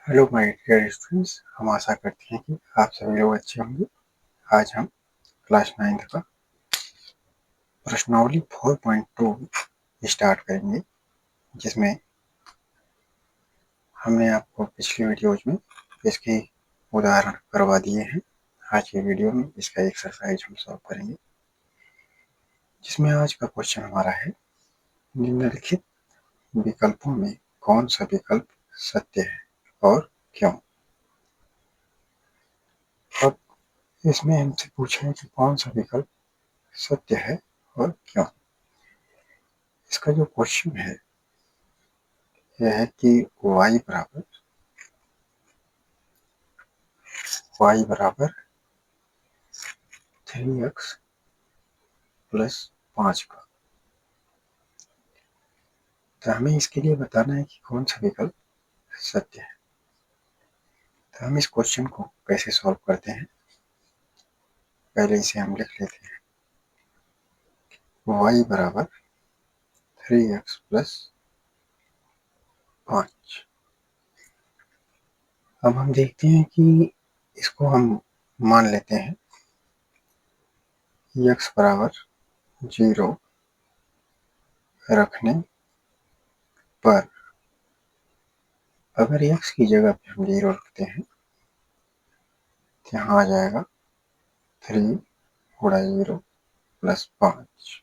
Hello my dear students, हम आशा करते हैं कि आप सभी लोग अच्छे होंगे। आज हम क्लास 9th का प्रश्नावली 4.2 स्टार्ट करेंगे, जिसमें हमने आपको पिछली वीडियोज में इसके उदाहरण करवा दिए हैं। आज की वीडियो में इसका एक्सरसाइज हम सॉल्व करेंगे, जिसमें आज का क्वेश्चन हमारा है, निम्नलिखित विकल्पों में कौन सा विकल्प सत्य है और क्यों। अब इसमें हमसे पूछा है कि कौन सा विकल्प सत्य है और क्यों। इसका जो क्वेश्चन है यह है कि y बराबर 3x प्लस 5 का। तो हमें इसके लिए बताना है कि कौन सा विकल्प सत्य है। तो हम इस क्वेश्चन को कैसे सॉल्व करते हैं, पहले इसे हम लिख लेते हैं। y बराबर 3x प्लस 5। अब हम देखते हैं कि इसको हम मान लेते हैं x बराबर 0 रखने पर। अगर x की जगह पे हम 0 रखते हैं तो यहाँ आ जाएगा 3 गुणा 0 प्लस 5।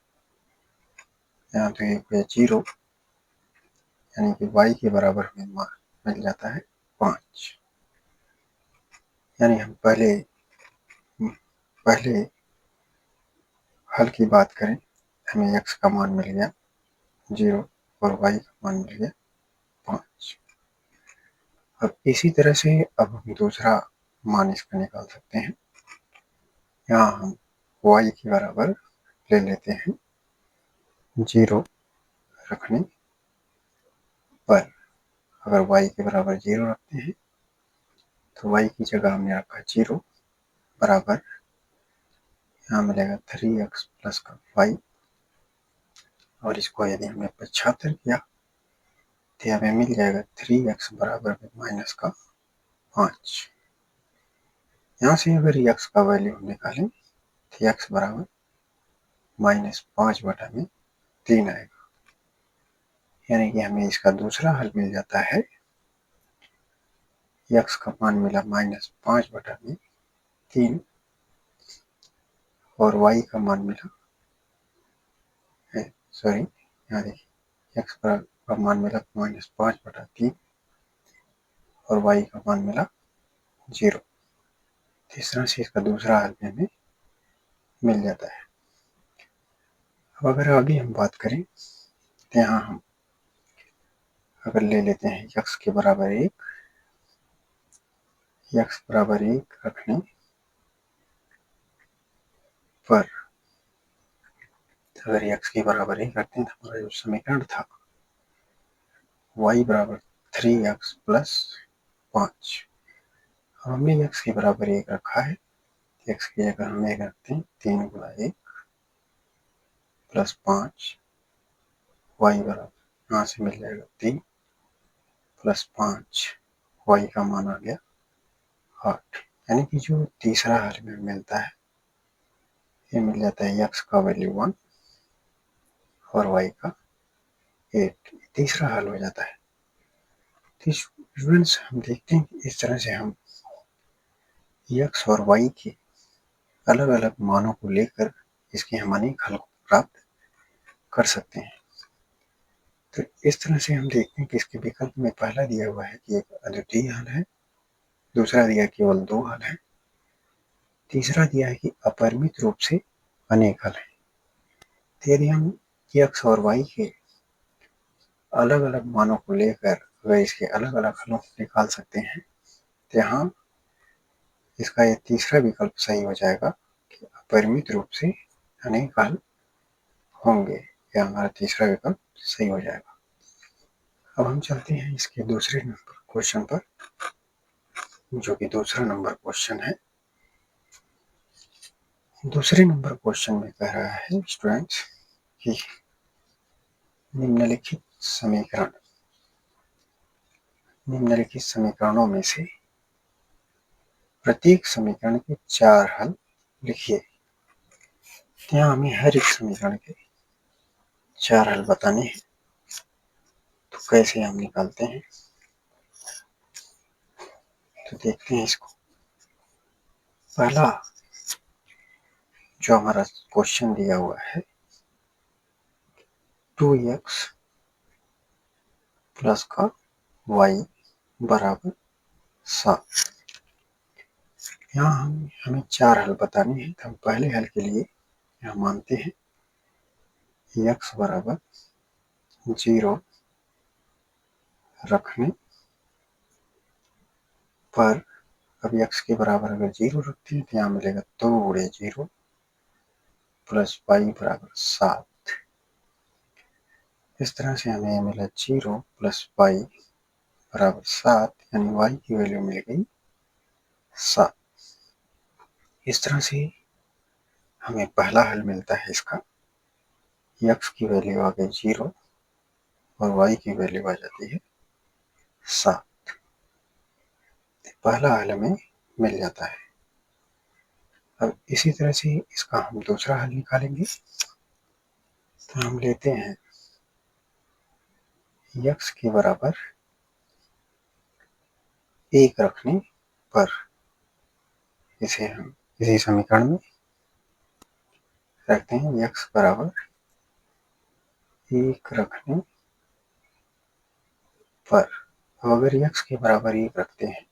यहाँ तो ये हो 0, यानी कि y के बराबर हमें मान मिल जाता है 5। यानी हम पहले हल की बात करें, हमें x का मान मिल गया 0 और y का मान मिल गया 5। अब इसी तरह से अब हम दूसरा मान इसका निकाल सकते हैं। यहाँ हम y के बराबर ले लेते हैं 0 रखने पर। अगर y के बराबर 0 रखते हैं तो y की जगह हमने रखा 0 बराबर, यहाँ मिलेगा 3x प्लस का 5। और इसको यदि हमने 75 किया तो हमें मिल जाएगा 3x बराबर में माइनस का 5। यहाँ से अगर x का वैल्यू हम निकालें तो x बराबर -5/3 आएगा। यानी कि हमें इसका दूसरा हल मिल जाता है। x का मान मिला -5/3 और y का मान मिला, यहाँ देखिए x का मान मिला -5/3 और y का मान मिला 0। इस तरह से इसका दूसरा हल भी हमें मिल जाता है। अब अगर आगे हम बात करें तो यहाँ हम अगर ले लेते हैं x के बराबर 1, x बराबर 1 रखने पर। अगर x के बराबर 1 रखते हैं तो हमारा जो समीकरण था y बराबर 3x प्लस 5। अब हमने x के बराबर 1 रखा है, x की जगह हम 1 रखते हैं 3 गुणा 1 प्लस 5। y बराबर यहाँ से मिल जाएगा 3 प्लस 5, y का मान आ गया 8। यानी कि जो तीसरा हल में मिलता है ये मिल जाता है x का वैल्यू 1 और y का 8। तीसरा हल हो जाता है। तो स्टूडेंट्स हम देखते हैं कि इस तरह से हम x और y के अलग अलग मानों को लेकर इसके हम अनेक हल को प्राप्त कर सकते हैं। तो इस तरह से हम देखते हैं कि इसके विकल्प में पहला दिया हुआ है कि एक अद्वितीय हल है, दूसरा दिया केवल 2 हल है, तीसरा दिया है कि अपरिमित रूप से अनेक हल है। तो यदि हम x और y के अलग अलग मानों को लेकर अगर इसके अलग अलग हलों को निकाल सकते हैं तो यहाँ इसका ये तीसरा विकल्प सही हो जाएगा कि अपरिमित रूप से अनेक हल होंगे। यह हमारा तीसरा विकल्प सही हो जाएगा। अब हम चलते हैं इसके दूसरे नंबर क्वेश्चन पर, जो कि दूसरा नंबर क्वेश्चन है। दूसरे नंबर क्वेश्चन में कह रहा है स्टूडेंट्स कि निम्नलिखित समीकरण निम्नलिखित समीकरणों में से प्रत्येक समीकरण के 4 हल लिखिए। यहाँ हमें हर एक समीकरण के 4 हल बताने हैं। तो कैसे हम निकालते हैं, तो देखते हैं इसको। पहला जो हमारा क्वेश्चन दिया हुआ है 2x प्लस का y बराबर 7। यहाँ हमें 4 हल बताने हैं। तो हम पहले हल के लिए यहाँ मानते हैं x बराबर 0 रखने पर, अब x के बराबर अगर 0 रखते हैं तो यहाँ मिलेगा 2 गुणे 0 प्लस y बराबर 7। इस तरह से हमें मिला 0 प्लस y बराबर 7, यानी y की वैल्यू मिल गई 7। इस तरह से हमें पहला हल मिलता है इसका। x की वैल्यू आ गई 0 और y की वैल्यू आ जाती है 7। पहला हल हमें मिल जाता है। अब इसी तरह से इसका हम दूसरा हल निकालेंगे। तो हम लेते हैं x के बराबर 1 रखने पर, इसे हम इसी समीकरण में रखते हैं। x बराबर 1 रखने पर, अब अगर x के बराबर 1 रखते हैं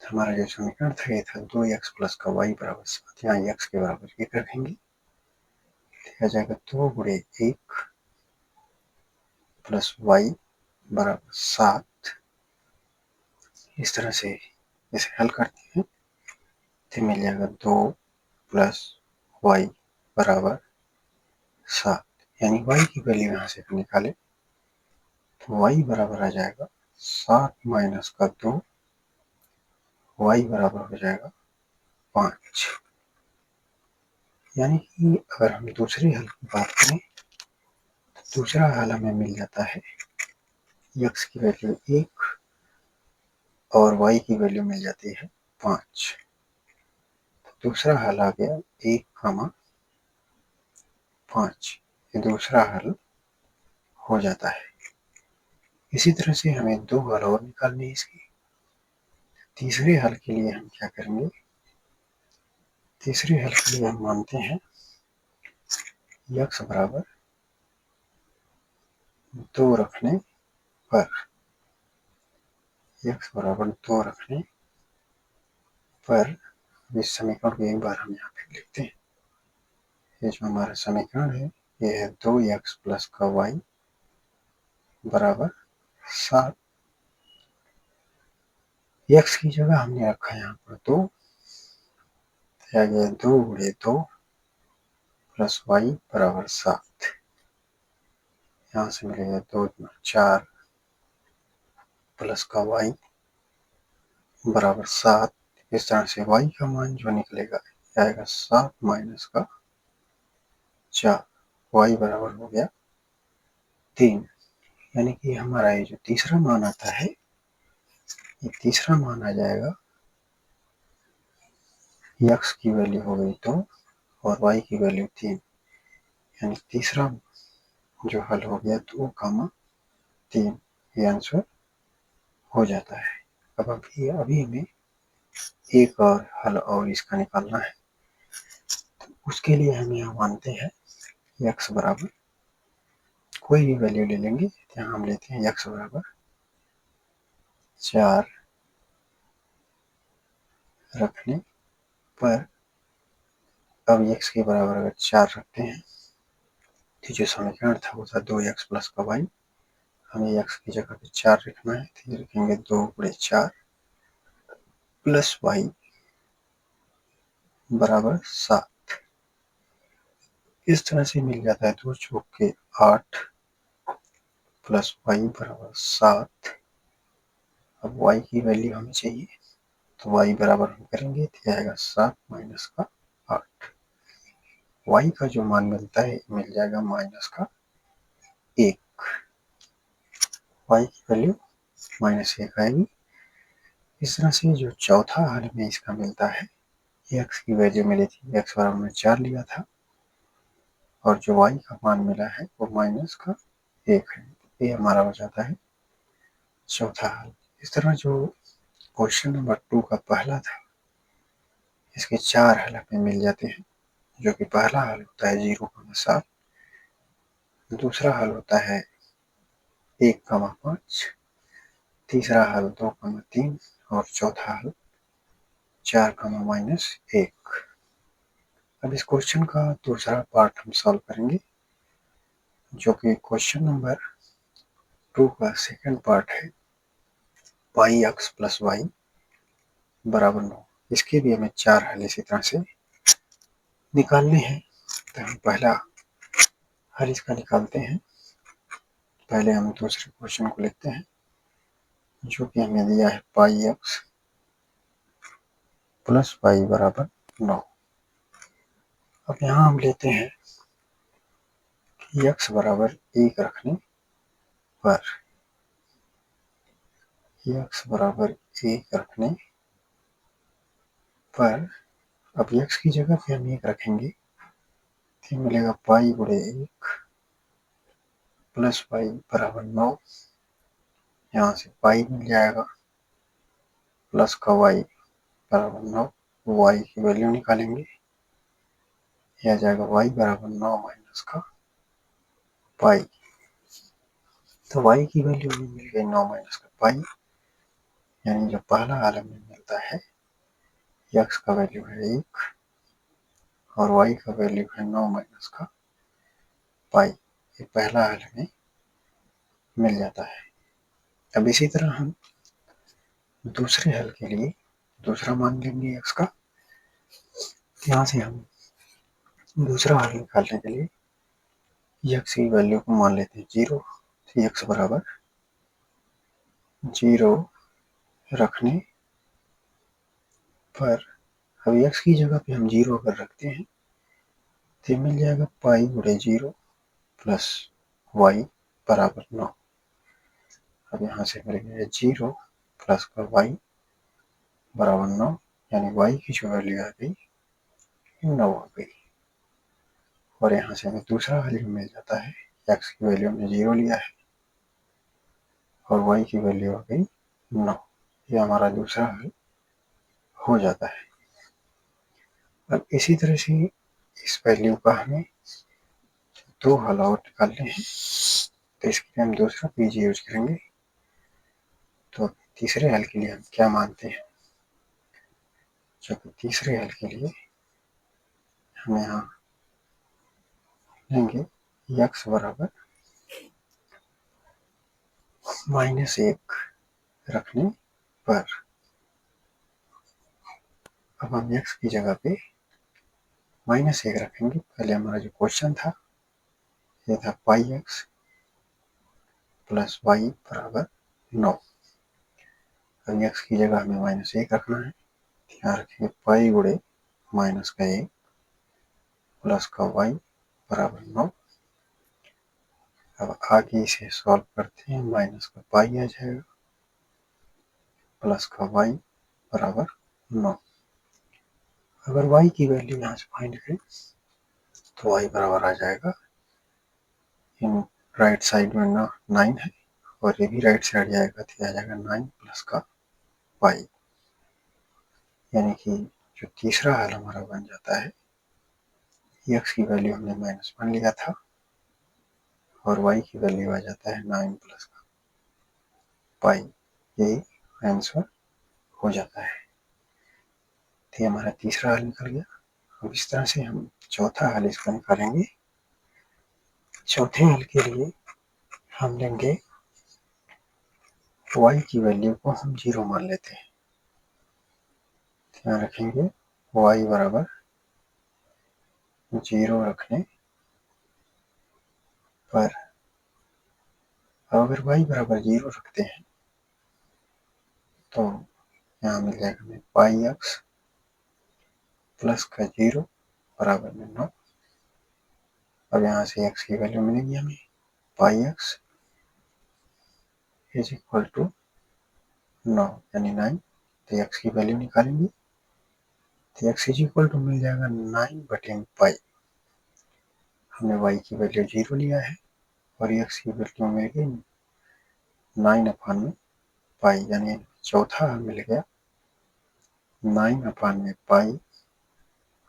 तो हमारा जो समीकरण था ये था 2x प्लस का y बराबर 7। यहाँ x के बराबर 1 रखेंगे, आ जाएगा 2 गुणे 1 प्लस y बराबर 7। इस तरह से इसे हल करते हैं तो मिल जाएगा 2 प्लस y बराबर 7, यानी y की वैल्यू यहाँ से निकाले तो y बराबर आ जाएगा 7 माइनस का 2, y बराबर हो जाएगा 5। यानी कि अगर हम दूसरे हल की बात करें तो दूसरा हल हमें मिल जाता है x की वैल्यू 1 और y की वैल्यू मिल जाती है 5। तो दूसरा हल आ गया 1, 5। ये दूसरा हल हो जाता है। इसी तरह से हमें 2 हल और निकालने हैं इसकी। तीसरे हल के लिए हम क्या करेंगे, तीसरे हल के लिए हम मानते हैं x बराबर 2 रखने पर, x बराबर 2 रखने पर, इस समीकरण को एक बार हम यहाँ पे लिखते हैं। ये जो हमारा समीकरण है ये है 2x प्लस का y बराबर 7। x की जगह हमने रखा है यहाँ पर 2, तो आ गया 2 गुणे 2 प्लस y बराबर 7। यहाँ से मिलेगा 2 गुना 4 प्लस का y बराबर 7। इस तरह से y का मान जो निकलेगा आएगा 7 माइनस का 4, y बराबर हो गया 3। यानी कि हमारा ये जो तीसरा मान आता है, ये तीसरा मान आ जाएगा x की वैल्यू हो गई 2 और y की वैल्यू 3, यानी तीसरा जो हल हो गया 2, 3, ये आंसर हो जाता है। अब अभी हमें एक और हल और इसका निकालना है। तो उसके लिए हम यहाँ मानते हैं x बराबर, कोई भी वैल्यू ले लेंगे। यहाँ हम लेते हैं x बराबर 4 रखने पर, अब x के बराबर अगर 4 रखते हैं तो जो समीकरण था वो था 2x प्लस का y। हमें x की जगह पे 4 लिखना है, तो ये लिखेंगे 2 गुणे 4 प्लस y बराबर 7। इस तरह से मिल जाता है 2 चौक के 8 प्लस y बराबर 7। अब y की वैल्यू हमें चाहिए, तो y बराबर हम करेंगे तो आएगा 7 माइनस का 8। y का जो मान मिलता है मिल जाएगा माइनस का 1। y की वैल्यू -1 आएगी। इस तरह से जो चौथा हल में इसका मिलता है, x की वैल्यू मिली थी, x बराबर में 4 लिया था, और जो y का मान मिला है वो -1 है। ये हमारा हो जाता है चौथा हल। इस तरह जो क्वेश्चन नंबर 2 का पहला था, इसके 4 हल हमें मिल जाते हैं, जो कि पहला हल होता है 0,7, दूसरा हल होता है 1,5, तीसरा हल 2,3 और चौथा हल 4,-1। अब इस क्वेश्चन का दूसरा पार्ट हम सॉल्व करेंगे, जो कि क्वेश्चन नंबर 2 का सेकंड पार्ट है, पाई x प्लस वाई बराबर 9। इसके भी हमें 4 हल इसी तरह से निकालने हैं। तो हम पहला हल इसका निकालते हैं। पहले हम दूसरे क्वेश्चन को लिखते हैं, जो कि हमें दिया है पाई x प्लस वाई बराबर 9। अब यहाँ हम लेते हैं कि x बराबर 1 रखने पर, x बराबर 1 रखने पर, अब x की जगह पे हम 1 रखेंगे तो मिलेगा पाई गुणे 1 प्लस वाई बराबर 9। यहाँ से पाई मिल जाएगा, प्लस का वाई बराबर 9। वाई की वैल्यू निकालेंगे, यह आ जाएगा वाई बराबर 9 माइनस का पाई। तो वाई की वैल्यू हमें मिल गई 9 माइनस का पाई, यानी जो पहला हल हमें मिलता है, x का वैल्यू है 1 और y का वैल्यू है 9 माइनस का पाई। ये पहला हल हमें मिल जाता है। अब इसी तरह हम दूसरे हल के लिए दूसरा मान लेंगे x का। यहाँ से हम दूसरा हल निकालने के लिए x की वैल्यू को मान लेते हैं 0। तो x बराबर 0 रखने पर, अब x की जगह पे हम 0 अगर रखते हैं तो मिल जाएगा पाई गुणे 0 प्लस वाई बराबर 9। अब यहाँ से मिलेगा 0 प्लस का वाई बराबर 9, यानी y की जो वैल्यू आ गई 9 आ गई। और यहाँ से हमें दूसरा वैल्यू मिल जाता है, x की वैल्यू हमने 0 लिया है और y की वैल्यू आ गई 9। ये हमारा दूसरा हल हो जाता है। अब इसी तरह से इस वैल्यू का हमें 2 हल और निकालने हैं, तो इसके लिए हम दूसरा पेज यूज करेंगे। तो तीसरे हल के लिए हम क्या मानते हैं, जो कि तीसरे हल के लिए हम यहाँ लेंगे x बराबर -1 रखने पर। अब हम x की जगह पे -1 रखेंगे। पहले हमारा जो क्वेश्चन था, ये था पाई x प्लस वाई बराबर 9। अब x की जगह हमें -1 रखना है। यहाँ रखेंगे पाई गुणे माइनस का 1 प्लस का वाई बराबर 9। अब आगे इसे सॉल्व करते हैं, माइनस का पाई आ जाएगा प्लस का वाई बराबर 9। अगर y की वैल्यू यहाँ से फाइंड करें तो y बराबर आ जाएगा, इन राइट साइड में 9 है और ये भी राइट साइड जाएगा तो आ जाएगा 9 प्लस का y, यानी कि जो तीसरा हल हमारा बन जाता है, x की वैल्यू हमने -1 लिया था और y की वैल्यू आ जाता है 9 प्लस का पाई। ये आंसर हो जाता है। तो ये हमारा तीसरा हल निकल गया। अब इस तरह से हम चौथा हल इसका निकालेंगे। चौथे हल के लिए हम लेंगे y की वैल्यू को हम 0 मान लेते हैं। ध्यान रखेंगे y बराबर 0 रखने पर, अगर y बराबर 0 रखते हैं तो यहाँ मिल जाएगा हमें पाई x प्लस का 0 बराबर में 9। अब यहाँ से x की वैल्यू मिलेगी हमें, पाई x इज इक्वल टू 9 यानी 9, तो x की वैल्यू निकालेंगे तो x इज इक्वल टू मिल जाएगा 9/पाई। हमने y की वैल्यू 0 लिया है और x की वैल्यू मिल गई 9/पाई, यानी चौथा हल मिल गया 9/पाई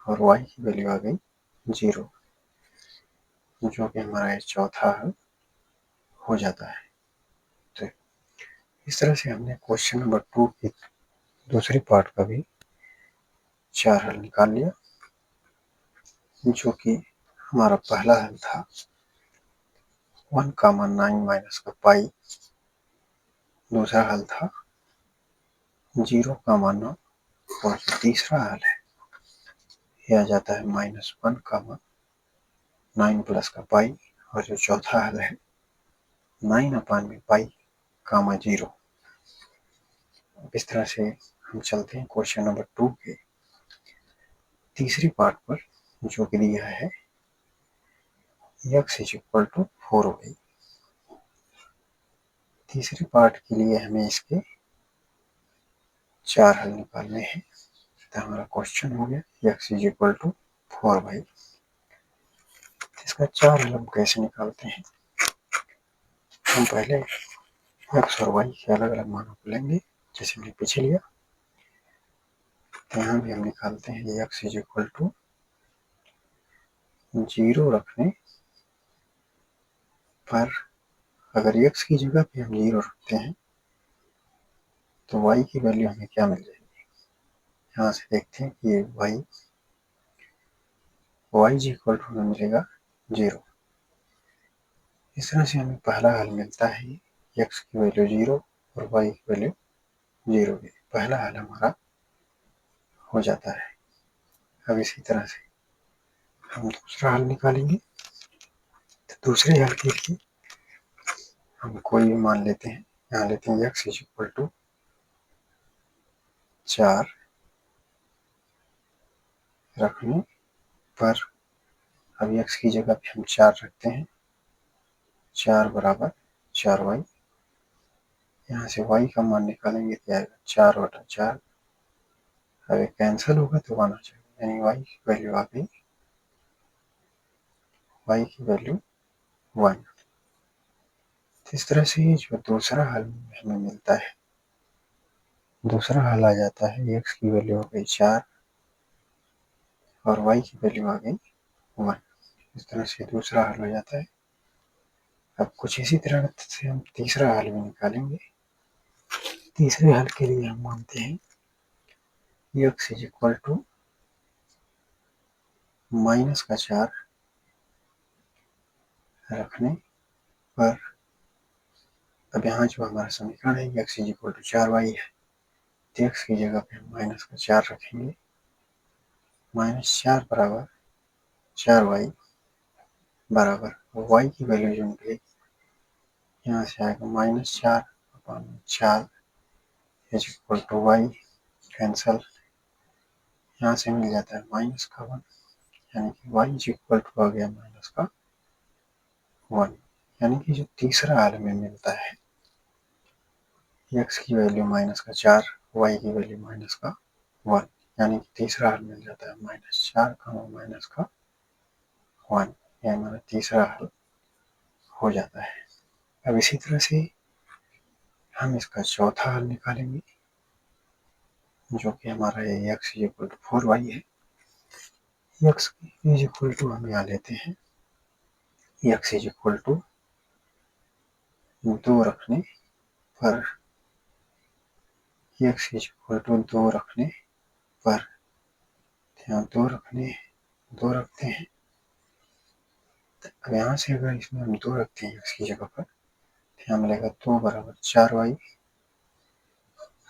और y की वैल्यू आ गई 0, जो कि हमारा चौथा हल हो जाता है। तो इस तरह से हमने क्वेश्चन नंबर 2 की दूसरी पार्ट का भी 4 हल निकाल लिया, जो कि हमारा पहला हल था 1,9 माइनस का पाई, दूसरा हल था 0,9 और तीसरा हल है यह आ जाता है -1,9 प्लस का पाई, और जो चौथा हल है 9/पाई, 0। इस तरह से हम चलते हैं क्वेश्चन नंबर 2 के तीसरी पार्ट पर, जो कि दिया है x is equal to 4y। तीसरी पार्ट के लिए हमें इसके 4 हल निकालने हैं। तो हमारा क्वेश्चन हो गया x is equal to 4y। इसका 4 हल हम कैसे निकालते हैं? हम पहले x और y के अलग अलग मानों को लेंगे, जैसे हमने पीछे लिया। तो यहाँ भी हम निकालते हैं x इज इक्वल टू 0 रखने पर, अगर x की जगह पे हम 0 रखते हैं तो y की वैल्यू हमें क्या मिल जाएगी? यहाँ से देखते हैं कि y इज इक्वल टू हमें मिलेगा 0। इस तरह से हमें पहला हल मिलता है x की वैल्यू 0 और y की वैल्यू 0 भी। पहला हल हमारा हो जाता है। अब इसी तरह से हम दूसरा हल निकालेंगे। तो दूसरे हल के लिए हम कोई भी मान लेते हैं। यहाँ लेते हैं x इज इक्वल टू 4 रखने पर, अब x की जगह पे हम 4 रखते हैं, 4 बराबर 4y। यहाँ से y का मान निकालेंगे तो आएगा 4/4। अब कैंसिल होगा तो 1 आ जाएगा, यानी y की वैल्यू आ गई, y की वैल्यू 1। इस तरह से जो दूसरा हल हमें मिलता है, दूसरा हल आ जाता है x की वैल्यू हो गई 4 और y की वैल्यू आ गई 1। इस तरह से दूसरा हल हो जाता है। अब कुछ इसी तरह से हम तीसरा हल भी निकालेंगे। तीसरे हल के लिए हम मानते हैं x इज इक्वल टू -4 रखने पर, अब यहाँ जो हमारा समीकरण है x is equal to 4y है, तो x की जगह पे हम -4 रखेंगे, -4 बराबर 4y बराबर y की वैल्यू जो निकलेगी यहाँ से आएगा -4/4 is equal to y, cancel, यहाँ से मिल जाता है -1, यानी कि y इज इक्वल टू आ गया -1। यानी कि जो तीसरा हल में मिलता है x की वैल्यू -4, y की वैल्यू -1, यानी कि तीसरा हल मिल जाता है -4, -1। यह हमारा तीसरा हल हो जाता है। अब इसी तरह से हम इसका चौथा हल निकालेंगे, जो कि हमारा x is equal to 4y है। x इज इक्वल टू हम यहाँ लेते हैं x इज इक्वल टू 2 रखने पर, x इज इक्वल टू 2 रखने पर, यहाँ 2 रखते हैं। अब यहाँ से अगर इसमें हम 2 रखते हैं x की जगह पर, तो यहाँ मिलेगा 2 बराबर 4y।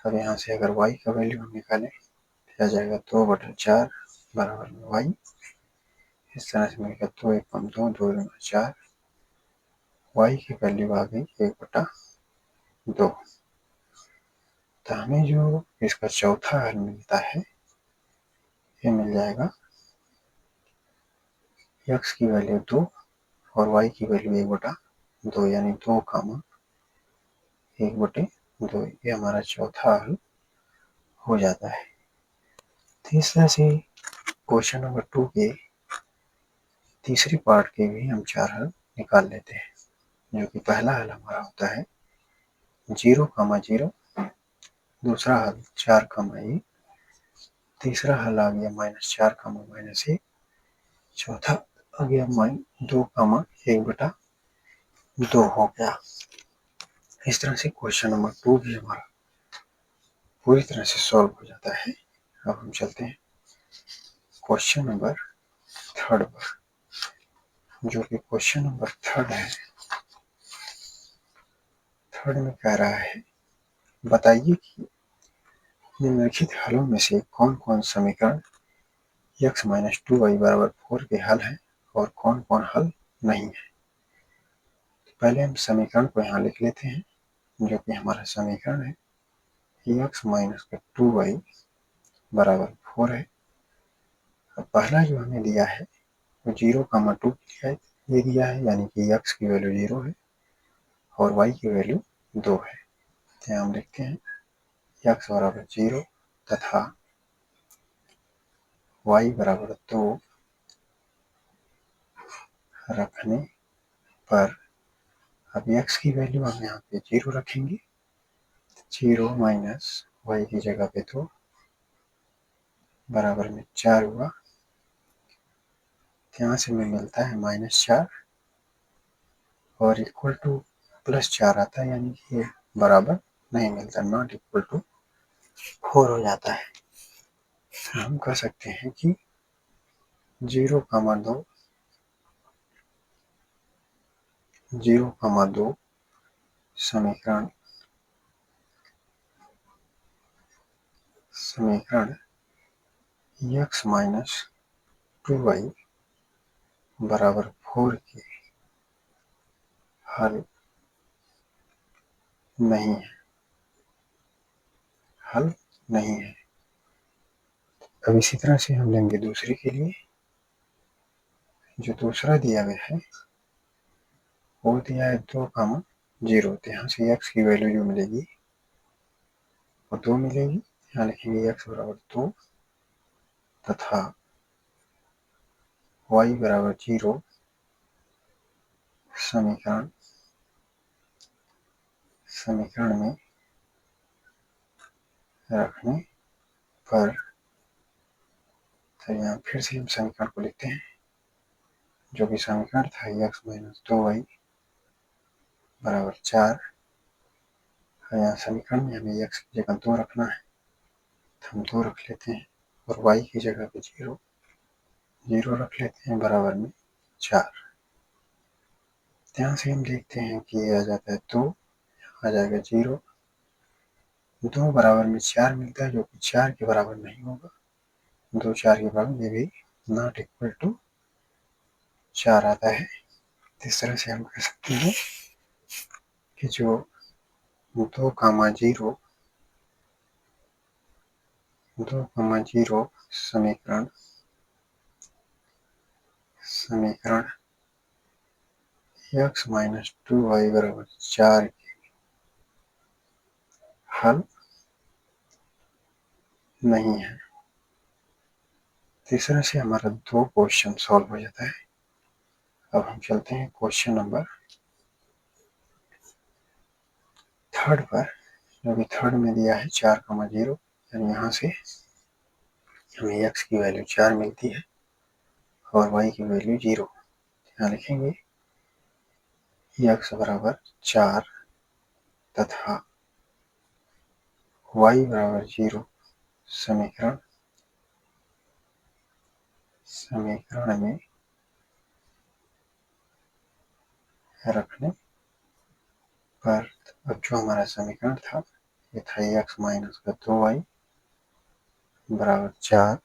अब यहाँ से अगर y का वैल्यू हम निकालें तो आ जाएगा 2/4 बराबर y। इस तरह से मिलेगा 2 × 1 = 2, 2 × 4, y की वैल्यू आ गई 1/2। तो हमें जो इसका चौथा हल मिलता है, ये मिल जाएगा x की वैल्यू 2 और y की वैल्यू 1/2, यानी 2, 1/2। 2 ये हमारा चौथा हल हो जाता है। इस तरह से क्वेश्चन नंबर 2 के तीसरी पार्ट के भी हम 4 हल निकाल लेते हैं, जो कि पहला हल हमारा होता है 0, 0, दूसरा हल 4, 1, तीसरा हल आ गया -4, -1, चौथा आ गया -2, 1/2 हो गया। इस तरह से क्वेश्चन नंबर 2 भी हमारा पूरी तरह से सॉल्व हो जाता है। अब हम चलते हैं क्वेश्चन नंबर 3 पर, जो कि क्वेश्चन नंबर 3 है। 3 में कह रहा है बताइए कि निम्नलिखित हलों में से कौन कौन समीकरण x - 2y = 4 के हल हैं और कौन कौन हल नहीं है। पहले हम समीकरण को यहाँ लिख लेते हैं, जो कि हमारा समीकरण है x - 2y = 4 है। अब पहला जो हमें दिया है वो 0, 2 ये दिया है, यानी कि x की वैल्यू 0 है और y की वैल्यू 2 है। तो हम लिखते हैं x = 0 तथा y = 2 रखने पर, अब x की वैल्यू हम यहाँ पे 0 रखेंगे, 0 माइनस y की जगह पे 2 बराबर में 4 हुआ। यहाँ से हमें मिलता है -4 और इक्वल टू +4 आता है, यानी कि ये बराबर नहीं मिलता, नॉट इक्वल टू 4 हो जाता है। हम कह सकते हैं कि 0, 2 समीकरण x - 2y = 4 के हल नहीं है, हल नहीं है। अब इसी तरह से हम लेंगे दूसरे के लिए, जो दूसरा दिया गया है वो दिया है 2, 0। तो यहाँ से x की वैल्यू जो मिलेगी वो 2 मिलेगी। यहाँ लिखेंगे x = 2 तथा y = 0 समीकरण में रखने पर, तो यहाँ फिर से हम समीकरण को लिखते हैं, जो कि समीकरण था x - 2y = 4। यहाँ समीकरण में हमें x की जगह 2 रखना है, तो हम 2 रख लेते हैं और y की जगह पे 0 रख लेते हैं बराबर में 4। ध्यान से हम देखते हैं कि ये आ जाता है 2, आ जाएगा 0, 2 बराबर में 4 मिलता है, जो कि 4 के बराबर नहीं होगा। 2 4 के बराबर, ये भी नॉट इक्वल टू 4 आता है। इस तरह से हम कह सकते हैं कि जो 2, 0 समीकरण x - 2y = 4 के हल नहीं है। इस तरह से हमारा 2 क्वेश्चन सॉल्व हो जाता है। अब हम चलते हैं क्वेश्चन नंबर 3 पर, जो कि 3 में दिया है 4, 0, यानी यहाँ से हमें x की वैल्यू 4 मिलती है और y की वैल्यू 0। यहाँ लिखेंगे x = 4 तथा y = 0 समीकरण में रखने पर, अब जो हमारा समीकरण था ये था x - 2y = 4।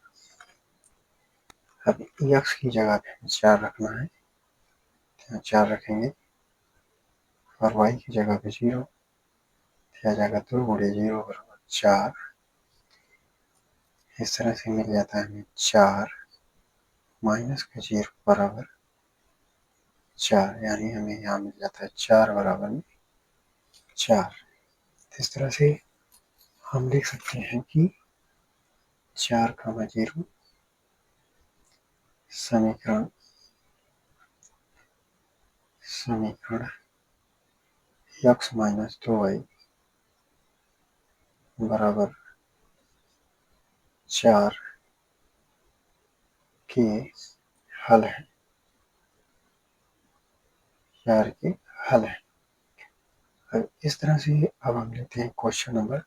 अब x की जगह पे 4 रखना है, यहाँ 4 रखेंगे और y की जगह पे 0, आ जाएगा 2 × 0 = 4। इस तरह से मिल जाता है हमें 4 -0 बराबर 4, यानी हमें यहाँ मिल जाता है 4 बराबर में 4। इस तरह से हम लिख सकते हैं कि 4,0 समीकरण x माइनस 2y बराबर 4 के हल है। 4 के हल है। अब इस तरह से अब हम लेते हैं क्वेश्चन नंबर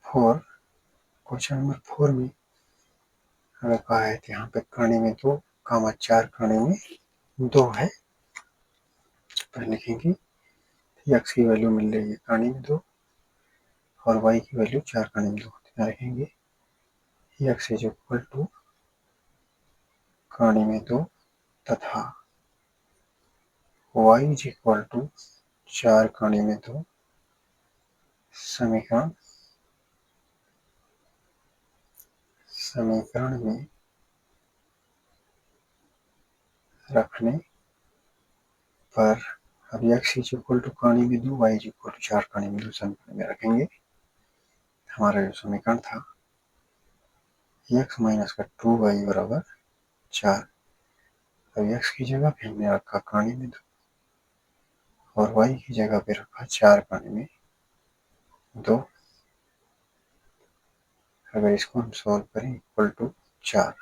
4। क्वेश्चन नंबर 4 में हमें कहा है कि यहाँ पे कणी में 2, 4 कणी में 2 है। पर लिखेंगे x की वैल्यू मिल रही है कणी में 2 और y की वैल्यू 4 कणी में 2। यहाँ लिखेंगे x इज इक्वल टू कणी में 2 तथा y इज इक्वल टू 4 कणी में 2 समीकरण में रखने पर अब x इज इक्वल टू कणी में 2, y इज इक्वल टू 4 कणी में 2 समीकरण में रखेंगे। हमारा जो समीकरण था x माइनस का 2y बराबर 4। अब x की जगह पे हमने रखा कणी में 2 और y की जगह पे रखा 4 कणी में 2। अगर इसको हम सॉल्व करें इक्वल टू 4,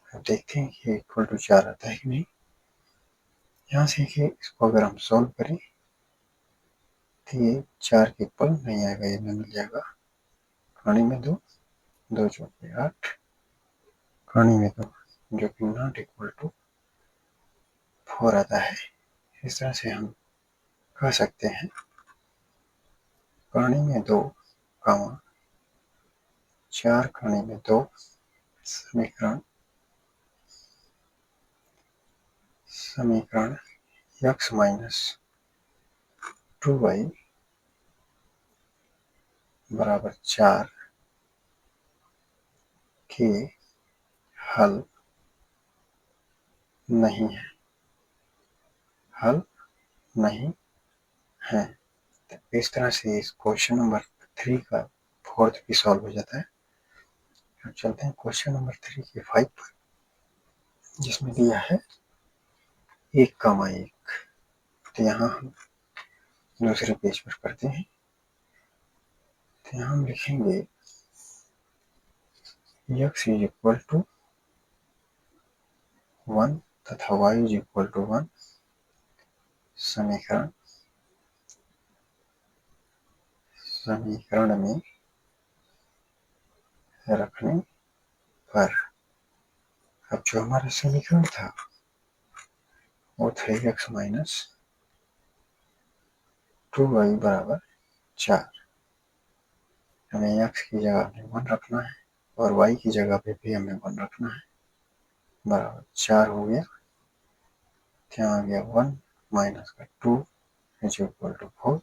अब देखते हैं कि इक्वल टू 4 आता है कि नहीं। यहाँ से देखिए इसको अगर हम सॉल्व करें तो ये 4 के इक्वल नहीं आएगा, ये मिल जाएगा कणी में 2, 2 चौके 8 कणी में 2 जो कि नॉट इक्वल टू 4 आता है। इस तरह से हम कह सकते हैं कणी में 2, 4 कणी में 2 समीकरण x माइनस 2y बराबर 4 के हल नहीं है। हल नहीं है। तो इस तरह से इस क्वेश्चन नंबर 3 का 4th भी सॉल्व हो जाता है। अब चलते हैं क्वेश्चन नंबर 3 के 5 पर, जिसमें दिया है 1,1। तो यहाँ हम दूसरे पेज पर करते हैं। तो यहाँ हम लिखेंगे x इज इक्वल टू 1 तथा y इज इक्वल टू 1 समीकरण में रखने पर अब जो हमारा समीकरण था वो था x माइनस 2y बराबर 4। हमें x की जगह पे 1 रखना है और y की जगह पे भी हमें 1 रखना है। बराबर 4 हो गया। यहाँ आ गया 1 माइनस का 2 इज इक्वल टू 4।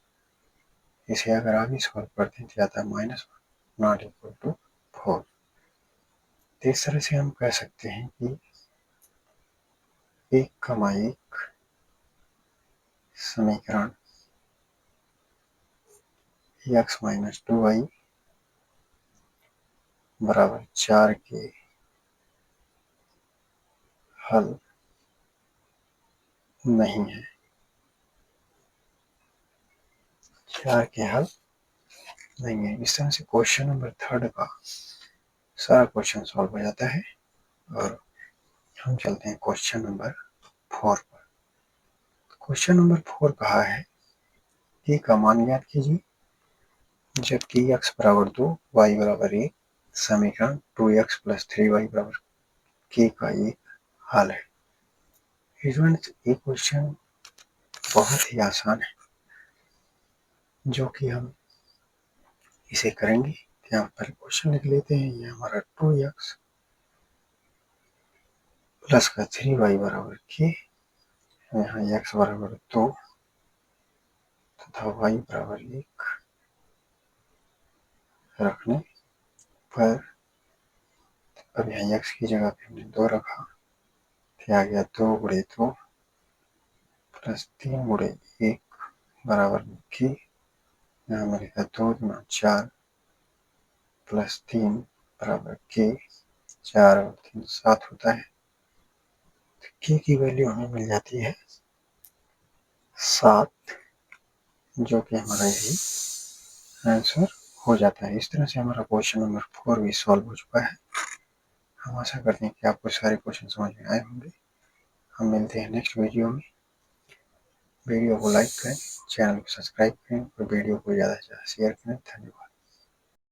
इसे अगर आगे सॉल्व करते हैं तो आता है -1 नॉट इक्वल टू 4। तो इस तरह से हम कह सकते हैं कि 1,1 समीकरण x माइनस 2y बराबर 4 के हल नहीं है। 4 के हल नहीं है। इस तरह से क्वेश्चन नंबर 3 का सारा क्वेश्चन सॉल्व हो जाता है। और हम चलते हैं क्वेश्चन नंबर 4 पर। क्वेश्चन नंबर 4 कहा है a का मान ज्ञात कीजिए जबकि x बराबर 2 y बराबर 1 समीकरण 2x प्लस 3y बराबर k का एक हल है। स्टूडेंट्स ये क्वेश्चन बहुत ही आसान है जो कि हम इसे करेंगे। यहाँ पर क्वेश्चन लिख लेते हैं। ये हमारा 2x प्लस का 3y बराबर k, यहाँ x बराबर 2 तथा y बराबर 1 रखने पर अब यहाँ x की जगह पे हमने 2 रखा तो आ गया 2 गुणे 2 प्लस 3 गुणे 1 बराबर k। यहाँ में लिखा 2 गुना 4 प्लस 3 बराबर के, 4 और 3 7 होता है। तो के की वैल्यू हमें मिल जाती है 7, जो कि हमारा यही आंसर हो जाता है। इस तरह से हमारा क्वेश्चन नंबर 4 भी सॉल्व हो चुका है। हम आशा करते हैं कि आपको सारे क्वेश्चन समझ में आए होंगे। हम मिलते हैं नेक्स्ट वीडियो में। वीडियो को लाइक करें, चैनल को सब्सक्राइब करें और वीडियो को ज़्यादा से ज़्यादा शेयर करें। धन्यवाद।